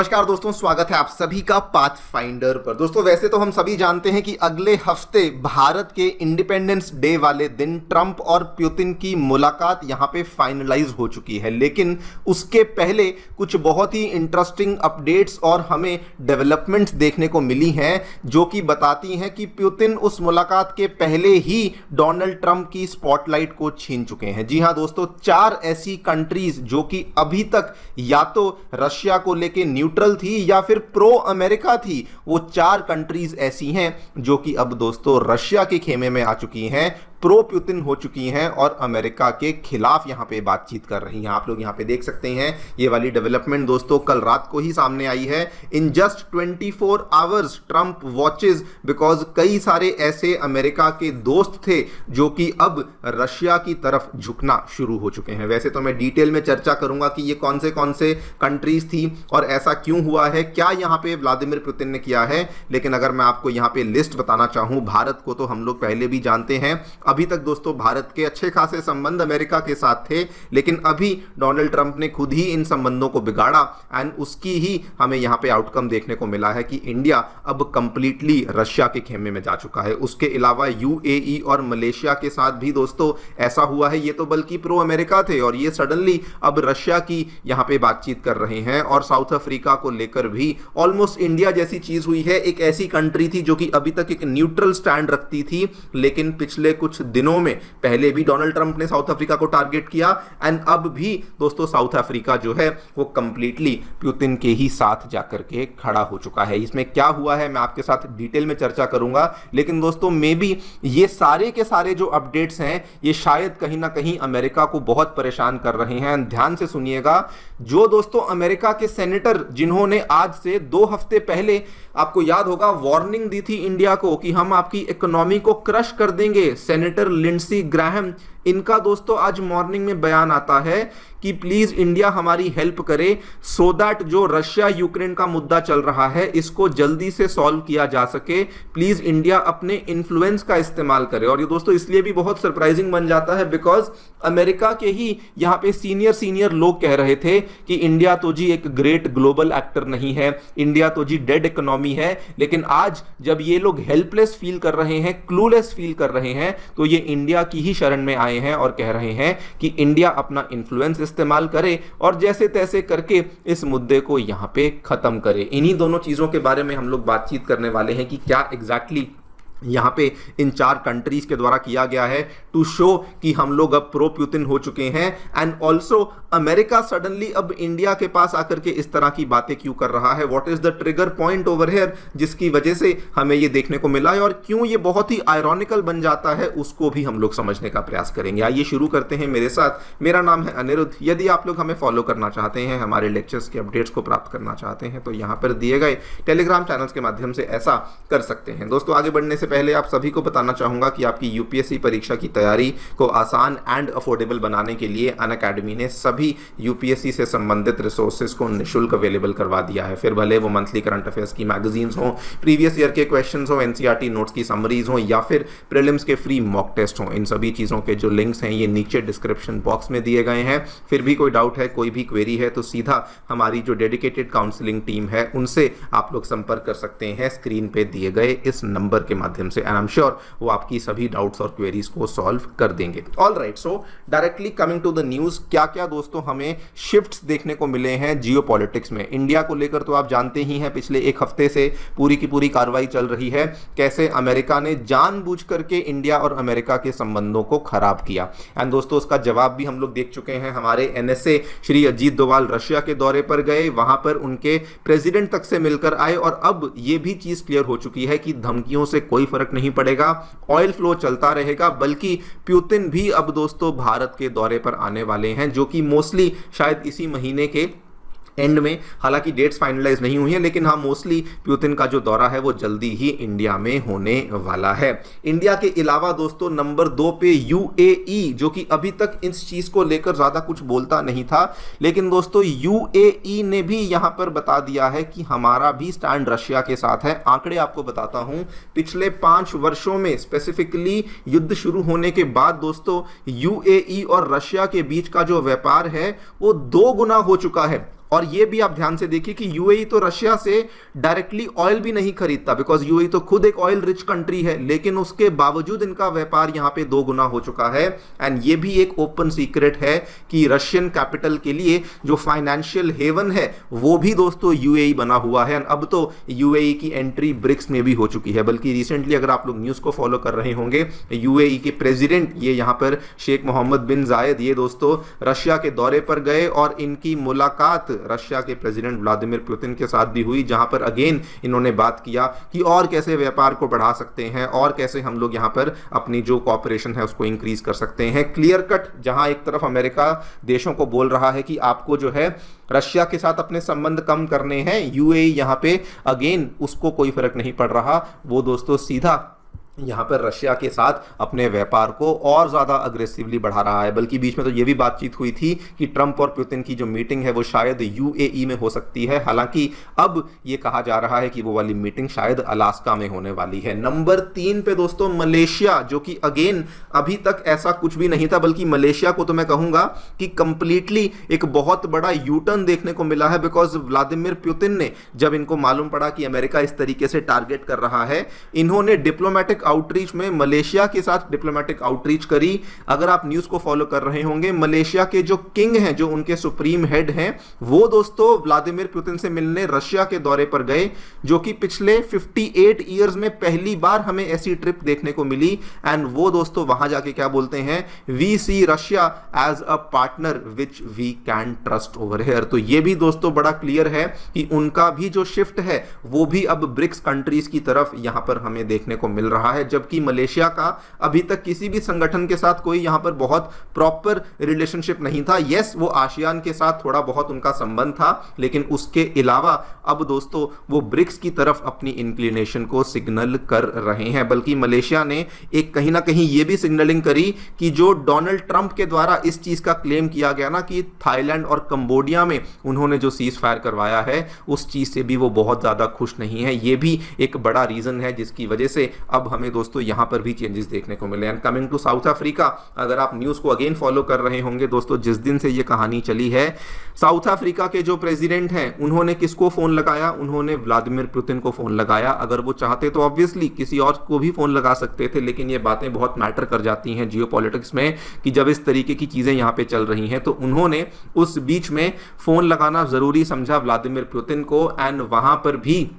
नमस्कार दोस्तों, स्वागत है आप सभी का पाथफाइंडर पर। दोस्तों वैसे तो हम सभी जानते हैं कि अगले हफ्ते भारत के इंडिपेंडेंस डे वाले दिन ट्रंप और पुतिन की मुलाकात यहां पे फाइनलाइज हो चुकी है, लेकिन उसके पहले कुछ बहुत ही इंटरेस्टिंग अपडेट्स और हमें डेवलपमेंट्स देखने को मिली हैं जो कि बताती हैं कि पुतिन उस मुलाकात के पहले ही डोनाल्ड ट्रंप की स्पॉटलाइट को छीन चुके हैं। जी हां दोस्तों, 4 ऐसी कंट्रीज जो कि अभी तक या तो रशिया को लेके न्यूट्रल थी या फिर प्रो अमेरिका थी, वो 4 कंट्रीज ऐसी हैं जो कि अब दोस्तों रशिया के खेमे में आ चुकी हैं, प्रो पुतिन हो चुकी हैं और अमेरिका के खिलाफ यहां पे बातचीत कर रही हैं। आप लोग यहां पे देख सकते हैं ये वाली डेवलपमेंट दोस्तों कल रात को ही सामने आई है। In just 24 hours Trump watches because कई सारे ऐसे अमेरिका के दोस्त थे जो कि अब रशिया की तरफ झुकना शुरू हो चुके हैं। वैसे तो मैं डिटेल में चर्चा करूंगा कि ये कौन से कंट्रीज थी और ऐसा क्यों हुआ है, क्या यहां पे व्लादिमीर पुतिन ने किया है, लेकिन अगर मैं आपको यहां पे लिस्ट बताना चाहूं, भारत को तो हम लोग पहले भी जानते हैं। अभी तक दोस्तों भारत के अच्छे खासे संबंध अमेरिका के साथ थे, लेकिन अभी डोनाल्ड ट्रंप ने खुद ही इन संबंधों को बिगाड़ा एंड उसकी ही हमें यहां पे आउटकम देखने को मिला है कि इंडिया अब कंप्लीटली रशिया के खेमे में जा चुका है। उसके अलावा यूएई और मलेशिया के साथ भी दोस्तों ऐसा हुआ है। ये तो बल्कि प्रो अमेरिका थे और ये सडनली अब रशिया की यहां पे बातचीत कर रहे हैं। और साउथ अफ्रीका को लेकर भी ऑलमोस्ट इंडिया जैसी चीज हुई है। एक ऐसी कंट्री थी जो कि अभी तक एक न्यूट्रल स्टैंड रखती थी, लेकिन पिछले कुछ दिनों में पहले भी डोनाल्ड ट्रंप ने साउथ अफ्रीका को टारगेट किया एंड अब भी दोस्तों साउथ अफ्रीका जो है वो कंप्लीटली पुतिन के ही साथ जाकर के खड़ा हो चुका है। इसमें क्या हुआ है मैं आपके साथ डिटेल में चर्चा करूंगा, लेकिन दोस्तों मे बी ये सारे के सारे जो अपडेट्स हैं ये शायद कहीं ना कहीं अमेरिका को बहुत परेशान कर रहे हैं। ध्यान से सुनिएगा, जो दोस्तों अमेरिका के सेनेटर जिन्होंने आज से 2 हफ्ते पहले आपको याद होगा वार्निंग दी थी इंडिया को कि हम आपकी इकोनॉमी को क्रश कर देंगे, सेनेटर लिंडसी ग्राहम, इनका दोस्तों आज मॉर्निंग में बयान आता है कि प्लीज इंडिया हमारी हेल्प करे सो दैट जो रशिया यूक्रेन का मुद्दा चल रहा है इसको जल्दी से सॉल्व किया जा सके। प्लीज इंडिया अपने इन्फ्लुएंस का इस्तेमाल करे। और ये दोस्तों इसलिए भी बहुत सरप्राइजिंग बन जाता है बिकॉज अमेरिका के ही यहां पे सीनियर लोग कह रहे थे कि इंडिया तो जी एक ग्रेट ग्लोबल एक्टर नहीं है, इंडिया तो जी डेड इकोनॉमी है। लेकिन आज जब ये लोग हेल्पलेस फील कर रहे हैं, क्लूलेस फील कर रहे हैं, तो ये इंडिया की ही शरण में आए हैं और कह रहे हैं कि इंडिया अपना इन्फ्लुएंस इस्तेमाल करे और जैसे तैसे करके इस मुद्दे को यहां पे खत्म करे। इन्हीं दोनों चीजों के बारे में हम लोग बातचीत करने वाले हैं कि क्या एग्जैक्टली यहां पे इन 4 कंट्रीज के द्वारा किया गया है टू शो कि हम लोग अब प्रो पुतिन हो चुके हैं। एंड ऑल्सो अमेरिका सडनली अब इंडिया के पास आकर के इस तरह की बातें क्यों कर रहा है, what is the trigger point over here जिसकी वजह से हमें ये देखने को मिला है और क्यों ये बहुत ही आयरॉनिकल बन जाता है, उसको भी हम लोग समझने का प्रयास करेंगे। आइए शुरू करते हैं मेरे साथ। मेरा नाम है अनिरुद्ध। यदि आप लोग हमें फॉलो करना चाहते हैं, हमारे लेक्चर्स के अपडेट्स को प्राप्त करना चाहते हैं, तो यहां पर दिए गए टेलीग्राम चैनल्स के माध्यम से ऐसा कर सकते हैं। दोस्तों आगे बढ़ने से पहले आप सभी को बताना चाहूंगा कि आपकी यूपीएससी परीक्षा की तैयारी को आसान एंड अफोर्डेबल बनाने के लिए अनअकैडमी ने सभी यूपीएससी से संबंधित रिसोर्सेज को निःशुल्क अवेलेबल करवा दिया है। फिर भले वो मंथली करंट अफेयर्स की मैगजीन्स हो, प्रीवियस ईयर के क्वेश्चंस हो, एनसीईआरटी नोट्स की समरीज हो या फिर प्रीलिम्स के फ्री मॉक टेस्ट हो, इन सभी चीजों के जो लिंक्स हैं ये नीचे डिस्क्रिप्शन बॉक्स में दिए गए हैं। फिर भी कोई डाउट है, कोई भी क्वेरी है तो सीधा हमारी जो डेडिकेटेड काउंसलिंग टीम है उनसे आप लोग संपर्क कर सकते हैं स्क्रीन पे दिए गए इस नंबर के माध्यम से। एंड आई एम श्योर वो आपकी सभी डाउट्स और क्वेरीज को सॉल्व कर देंगे। All right, so directly coming to the news, क्या क्या दोस्तों हमें शिफ्ट्स देखने को मिले हैं जियोपॉलिटिक्स में। इंडिया को लेकर तो आप जानते ही हैं पिछले 1 हफ्ते से पूरी की पूरी कार्रवाई चल रही है, कैसे अमेरिका ने जानबूझ करके इंडिया और अमेरिका के संबंधों को खराब किया। एंड दोस्तों उसका जवाब भी हम लोग देख चुके हैं। हमारे एनएसए श्री अजीत डोभाल रशिया के दौरे पर गए, वहां पर उनके प्रेसिडेंट तक से मिलकर आए और अब यह भी चीज क्लियर हो चुकी है कि धमकियों से कोई फर्क नहीं पड़ेगा, ऑयल फ्लो चलता रहेगा। बल्कि पुतिन भी अब दोस्तों भारत के दौरे पर आने वाले हैं, जो कि मोस्टली शायद इसी महीने के एंड में, हालांकि डेट्स फाइनलाइज नहीं हुई है, लेकिन हाँ मोस्टली पुतिन का जो दौरा है वो जल्दी ही इंडिया में होने वाला है। इंडिया के अलावा दोस्तों नंबर 2 पे यूएई, जो कि अभी तक इस चीज को लेकर ज्यादा कुछ बोलता नहीं था, लेकिन दोस्तों यूएई ने भी यहां पर बता दिया है कि हमारा भी स्टैंड रशिया के साथ है। आंकड़े आपको बताता हूं, पिछले 5 वर्षों में स्पेसिफिकली युद्ध शुरू होने के बाद दोस्तों यूएई और रशिया के बीच का जो व्यापार है वो 2 गुना हो चुका है। और ये भी आप ध्यान से देखिए कि यूएई तो रशिया से डायरेक्टली ऑयल भी नहीं खरीदता, बिकॉज यूएई तो खुद एक ऑयल रिच कंट्री है, लेकिन उसके बावजूद इनका व्यापार यहां पे 2 गुना हो चुका है। एंड ये भी एक ओपन सीक्रेट है कि रशियन कैपिटल के लिए जो फाइनेंशियल हेवन है वो भी दोस्तों यूएई बना हुआ है। अब तो यूएई की एंट्री ब्रिक्स में भी हो चुकी है, बल्कि रिसेंटली अगर आप लोग न्यूज को फॉलो कर रहे होंगे, यूएई के प्रेसिडेंट ये यहां पर शेख मोहम्मद बिन जायद ये दोस्तों रशिया के दौरे पर गए और इनकी मुलाकात रशिया के प्रेसिडेंट व्लादिमीर पुतिन के साथ भी हुई, जहां पर अगेन इन्होंने बात किया कि और कैसे व्यापार को बढ़ा सकते हैं और कैसे हम लोग यहां पर अपनी जो कॉपरेशन है उसको इंक्रीज कर सकते हैं। क्लियर कट, जहां एक तरफ अमेरिका देशों को बोल रहा है कि आपको जो है रशिया के साथ अपने संबंध कम करने हैं, यूएई यहां पे अगेन उसको कोई फर्क नहीं पड़ रहा, वो दोस्तों सीधा यहाँ पर रशिया के साथ अपने व्यापार को और ज़्यादा अग्रेसिवली बढ़ा रहा है। बल्कि बीच में तो ये भी बातचीत हुई थी कि ट्रंप और पुतिन की जो मीटिंग है वो शायद यूएई में हो सकती है। हालांकि अब ये कहा जा रहा है कि वो वाली मीटिंग शायद अलास्का में होने वाली है। नंबर 3 पे दोस्तों मलेशिया, जो कि अगेन अभी तक ऐसा कुछ भी नहीं था, बल्कि मलेशिया को तो मैं कहूँगा कि कंप्लीटली एक बहुत बड़ा यू टर्न देखने को मिला है। बिकॉज व्लादिमीर पुतिन ने जब इनको मालूम पड़ा कि अमेरिका इस तरीके से टारगेट कर रहा है, इन्होंने डिप्लोमेटिक आउटरीच में मलेशिया के साथ डिप्लोमेटिक आउटरीच करी। अगर आप न्यूज को फॉलो कर रहे होंगे, मलेशिया के जो किंग हैं, जो उनके सुप्रीम हेड हैं, वो दोस्तों व्लादिमीर पुतिन से मिलने रशिया के दौरे पर गए, जो कि पिछले 58 ईयर्स में पहली बार हमें ऐसी ट्रिप देखने को मिली। एंड वो दोस्तों वहां जाके क्या बोलते हैं, we see Russia as a partner which we can trust over here. तो ये भी दोस्तों बड़ा क्लियर है कि उनका भी जो शिफ्ट है वो भी अब ब्रिक्स कंट्रीज की तरफ यहां पर हमें देखने को मिल रहा है। जबकि मलेशिया का अभी तक किसी भी संगठन के साथ कोई यहां पर बहुत प्रॉपर रिलेशनशिप नहीं था। यस, वो आसियान के साथ थोड़ा बहुत उनका संबंध था, लेकिन उसके अलावा अब दोस्तों वो ब्रिक्स की तरफ अपनी इंक्लिनेशन को सिग्नल कर रहे हैं। बल्कि मलेशिया ने एक कहीं ना कहीं ये भी सिग्नलिंग करी कि जो डोनाल्ड ट्रंप के द्वारा इस चीज का क्लेम किया गया ना कि थाईलैंड और कंबोडिया में उन्होंने जो सीज फायर करवाया है, उस चीज से भी वो बहुत ज्यादा खुश नहीं है। ये भी एक बड़ा रीजन है जिसकी वजह से अब हमें दोस्तों यहां पर भी चेंजेस देखने को मिले। And coming to South Africa, अगर आप न्यूज को अगेन फॉलो कर रहे होंगे दोस्तों, जिस दिन से ये कहानी चली है, साउथ अफ्रीका के जो प्रेसिडेंट हैं उन्होंने किसको फोन लगाया, उन्होंने व्लादिमीर पुतिन को फोन लगाया। अगर वो चाहते तो ऑब्वियसली किसी और को भी फोन लगा सकते थे, लेकिन ये बातें बहुत मैटर कर जाती हैं जियोपॉलिटिक्स में कि जब इस तरीके की चीजें यहां पे चल रही हैं, तो उन्होंने उस बीच में फोन लगाना जरूरी समझा व्लादिमीर पुतिन को। एंड वहां पर भी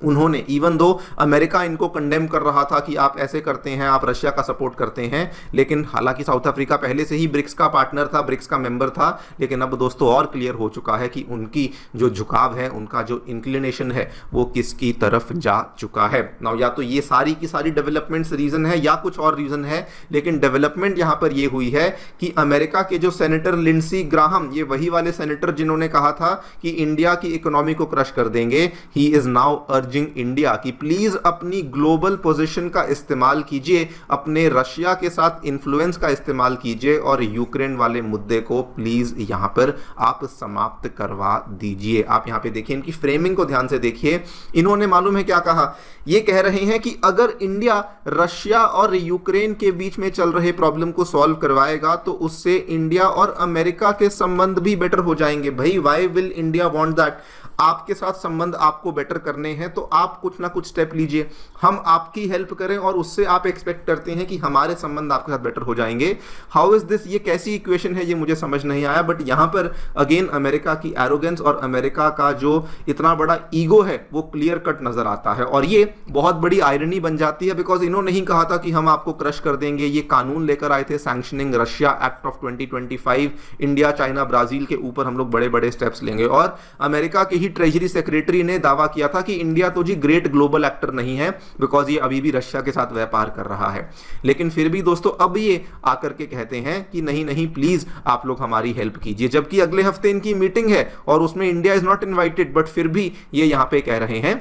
उन्होंने, इवन दो अमेरिका इनको कंडेम कर रहा था कि आप ऐसे करते हैं, आप रशिया का सपोर्ट करते हैं, लेकिन हालांकि साउथ अफ्रीका पहले से ही ब्रिक्स का पार्टनर था, ब्रिक्स का मेंबर था, लेकिन अब दोस्तों और क्लियर हो चुका है कि उनकी जो झुकाव है, उनका जो इंक्लिनेशन है, वो किसकी तरफ जा चुका है। नाउ या तो ये सारी की सारी डेवलपमेंट्स रीजन है या कुछ और रीजन है, लेकिन डेवलपमेंट यहां पर ये हुई है कि अमेरिका के जो सेनेटर लिंडसी ग्राहम, ये वही वाले सेनेटर जिन्होंने कहा था कि इंडिया की इकोनॉमी को क्रश कर देंगे, ही इज नाउ इंडिया की प्लीज अपनी ग्लोबल पोजीशन का इस्तेमाल कीजिए, अपने रशिया के साथ इन्फ्लुएंस का इस्तेमाल कीजिए और यूक्रेन वाले मुद्दे को प्लीज यहां पर आप समाप्त करवा दीजिए। आप यहां पे देखिए, इनकी फ्रेमिंग को ध्यान से देखिए। इन्होंने मालूम है क्या कहा, ये कह रहे हैं कि अगर इंडिया रशिया और यूक्रेन के बीच में चल रहे प्रॉब्लम को सॉल्व करवाएगा तो उससे इंडिया और अमेरिका के संबंध भी बेटर हो जाएंगे। भाई, why will India want that? आपके साथ संबंध आपको बेटर करने हैं तो आप कुछ ना कुछ स्टेप लीजिए, हम आपकी हेल्प करें और उससे आप एक्सपेक्ट करते हैं कि हमारे संबंध आपके साथ बेटर हो जाएंगे। How is this? ये कैसी इक्वेशन है, ये मुझे समझ नहीं आया। बट यहां पर अगेन अमेरिका की एरोगेंस और अमेरिका का जो इतना बड़ा ईगो है वो क्लियर कट नजर आता है। और ये बहुत बड़ी आयरनी बन जाती है, बिकॉज इन्होंने नहीं कहा था कि हम आपको क्रश कर देंगे। ये कानून लेकर आए थे, sanctioning Russia act of 2025, India, China, Brazil के ऊपर हम लोग बड़े बड़े स्टेप्स लेंगे। और अमेरिका के ही ट्रेजरी सेक्रेटरी ने दावा किया था कि इंडिया तो जी ग्रेट ग्लोबल एक्टर नहीं है, बिकॉज ये अभी भी रशिया के साथ व्यापार कर रहा है। लेकिन फिर भी दोस्तों अब ये आकर के कहते हैं कि नहीं नहीं, प्लीज आप लोग हमारी हेल्प कीजिए। जबकि अगले हफ्ते इनकी मीटिंग है और उसमें India is not invited, but फिर भी ये यहां पे कह रहे हैं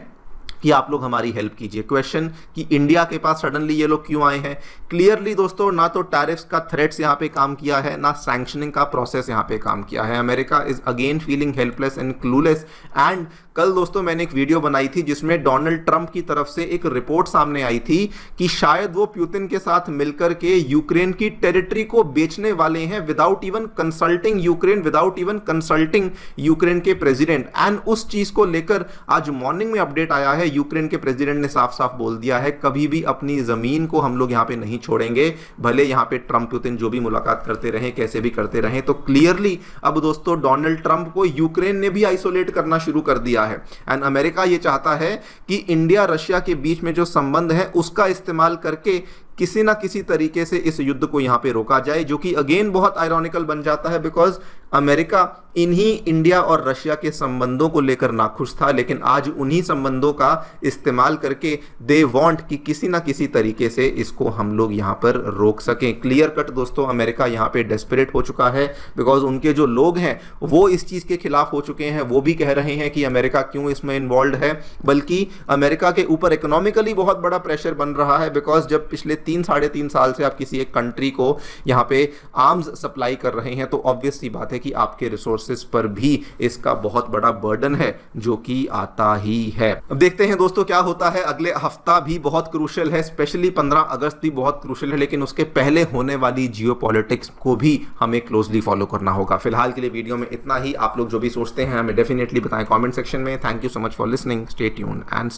कि आप लोग हमारी हेल्प कीजिए। क्वेश्चन कि इंडिया के पास सडनली ये लोग क्यों आए हैं? क्लियरली दोस्तों, ना तो टैरिफ्स का थ्रेट्स यहाँ पे काम किया है, ना सैंक्शनिंग का प्रोसेस यहाँ पे काम किया है। America is again feeling helpless and clueless. And कल दोस्तों मैंने एक वीडियो बनाई थी जिसमें डोनाल्ड ट्रंप की तरफ से एक रिपोर्ट सामने आई थी कि शायद वो पुतिन के साथ मिलकर के यूक्रेन की टेरिटरी को बेचने वाले हैं without even consulting Ukraine, without even consulting Ukraine के प्रेसिडेंट। एंड उस चीज को लेकर आज मॉर्निंग में अपडेट आया है। यूक्रेन के प्रेसिडेंट ने साफ साफ बोल दिया है कभी भी अपनी जमीन को हम लोग यहां पे नहीं छोड़ेंगे, भले यहां पे ट्रंप पुतिन जो भी मुलाकात करते रहे, कैसे भी करते रहे। तो क्लियरली अब दोस्तों डोनाल्ड ट्रंप को यूक्रेन ने भी आइसोलेट करना शुरू कर दिया है। एंड अमेरिका ये चाहता है कि इंडिया रशिया के बीच में जो संबंध है उसका इस्तेमाल करके किसी ना किसी तरीके से इस युद्ध को यहां पे रोका जाए, जो कि अगेन बहुत आयरॉनिकल बन जाता है बिकॉज अमेरिका इन्हीं इंडिया और रशिया के संबंधों को लेकर नाखुश था, लेकिन आज उन्हीं संबंधों का इस्तेमाल करके दे वांट कि किसी ना किसी तरीके से इसको हम लोग यहां पर रोक सकें। क्लियर कट दोस्तों अमेरिका यहां पे डेस्परेट हो चुका है बिकॉज उनके जो लोग हैं वो इस चीज के खिलाफ हो चुके हैं। वो भी कह रहे हैं कि अमेरिका क्यों इसमें इन्वॉल्व है, बल्कि अमेरिका के ऊपर इकोनॉमिकली बहुत बड़ा प्रेशर बन रहा है बिकॉज जब पिछले 3-3.5 साल से आप किसी एक कंट्री को यहां पे आर्म्स सप्लाई कर रहे हैं तो ऑब्वियस सी बात है कि आपके रिसोर्सेज पर भी इसका बहुत बड़ा बर्डन है जो कि आता ही है। अब देखते हैं दोस्तों क्या होता है। अगले हफ्ता भी बहुत क्रूशियल है, स्पेशली 15 अगस्त भी बहुत क्रूशियल है, लेकिन उसके पहले होने वाली जियोपॉलिटिक्स को भी हमें क्लोजली फॉलो करना होगा। फिलहाल के लिए वीडियो में इतना ही। आप लोग जो भी सोचते हैं हमें डेफिनेटली बताएं कमेंट सेक्शन में। Thank you so much for listening, stay tuned and